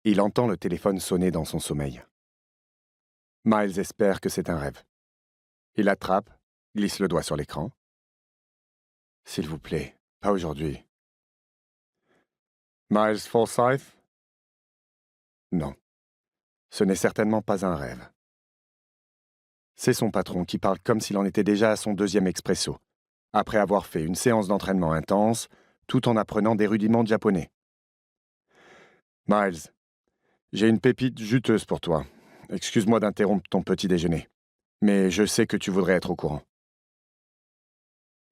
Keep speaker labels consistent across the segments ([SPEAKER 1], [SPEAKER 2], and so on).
[SPEAKER 1] Il entend le téléphone sonner dans son sommeil. Miles espère que c'est un rêve. Il attrape, glisse le doigt sur l'écran. « S'il vous plaît, pas aujourd'hui. » Miles Forsyth? Non, ce n'est certainement pas un rêve. C'est son patron qui parle comme s'il en était déjà à son deuxième expresso, après avoir fait une séance d'entraînement intense, tout en apprenant des rudiments de japonais. « Miles, j'ai une pépite juteuse pour toi. Excuse-moi d'interrompre ton petit déjeuner, mais je sais que tu voudrais être au courant. »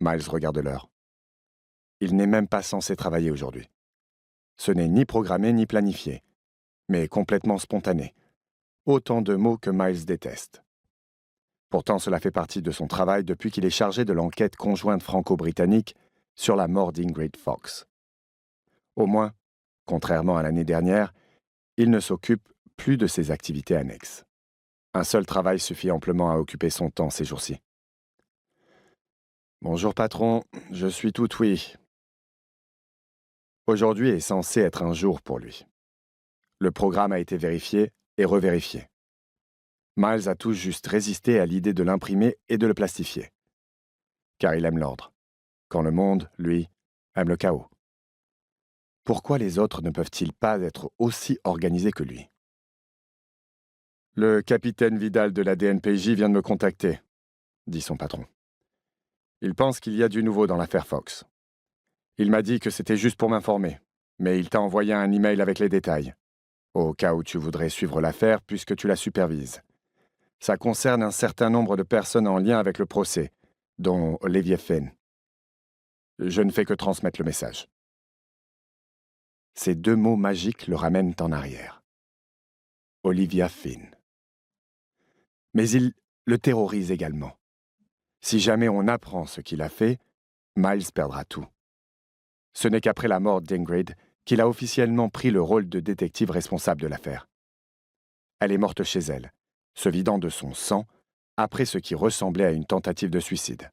[SPEAKER 1] Miles regarde l'heure. Il n'est même pas censé travailler aujourd'hui. Ce n'est ni programmé ni planifié, mais complètement spontané. Autant de mots que Miles déteste. Pourtant, cela fait partie de son travail depuis qu'il est chargé de l'enquête conjointe franco-britannique sur la mort d'Ingrid Fox. Au moins, contrairement à l'année dernière, il ne s'occupe plus de ses activités annexes. Un seul travail suffit amplement à occuper son temps ces jours-ci. « Bonjour patron, je suis tout oui. » Aujourd'hui est censé être un jour pour lui. Le programme a été vérifié et revérifié. Miles a tout juste résisté à l'idée de l'imprimer et de le plastifier. Car il aime l'ordre, quand le monde, lui, aime le chaos. Pourquoi les autres ne peuvent-ils pas être aussi organisés que lui? « Le capitaine Vidal de la DNPJ vient de me contacter, » dit son patron. « Il pense qu'il y a du nouveau dans l'affaire Fox. Il m'a dit que c'était juste pour m'informer, mais il t'a envoyé un email avec les détails, au cas où tu voudrais suivre l'affaire puisque tu la supervises. Ça concerne un certain nombre de personnes en lien avec le procès, dont Olivia Finn. Je ne fais que transmettre le message. » Ces deux mots magiques le ramènent en arrière. Olivia Finn. Mais il le terrorise également. Si jamais on apprend ce qu'il a fait, Miles perdra tout. Ce n'est qu'après la mort d'Ingrid qu'il a officiellement pris le rôle de détective responsable de l'affaire. Elle est morte chez elle, se vidant de son sang, après ce qui ressemblait à une tentative de suicide.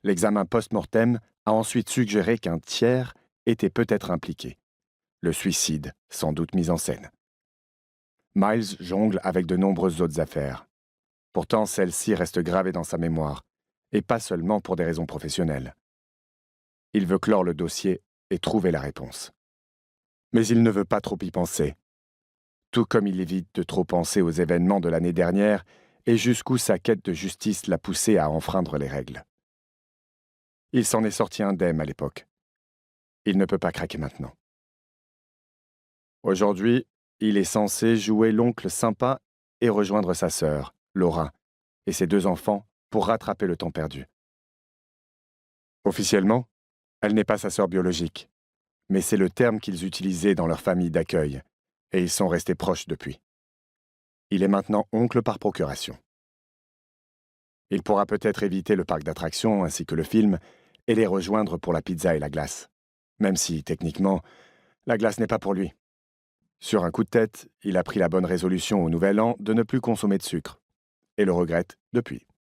[SPEAKER 1] L'examen post-mortem a ensuite suggéré qu'un tiers était peut-être impliqué. Le suicide, sans doute mis en scène. Miles jongle avec de nombreuses autres affaires. Pourtant, celle-ci reste gravée dans sa mémoire, et pas seulement pour des raisons professionnelles. Il veut clore le dossier et trouver la réponse. Mais il ne veut pas trop y penser. Tout comme il évite de trop penser aux événements de l'année dernière et jusqu'où sa quête de justice l'a poussé à enfreindre les règles. Il s'en est sorti indemne à l'époque. Il ne peut pas craquer maintenant. Aujourd'hui, il est censé jouer l'oncle sympa et rejoindre sa sœur, Laura, et ses deux enfants pour rattraper le temps perdu. Officiellement, elle n'est pas sa sœur biologique, mais c'est le terme qu'ils utilisaient dans leur famille d'accueil, et ils sont restés proches depuis. Il est maintenant oncle par procuration. Il pourra peut-être éviter le parc d'attractions ainsi que le film et les rejoindre pour la pizza et la glace, même si, techniquement, la glace n'est pas pour lui. Sur un coup de tête, il a pris la bonne résolution au Nouvel An de ne plus consommer de sucre, et le regrette depuis.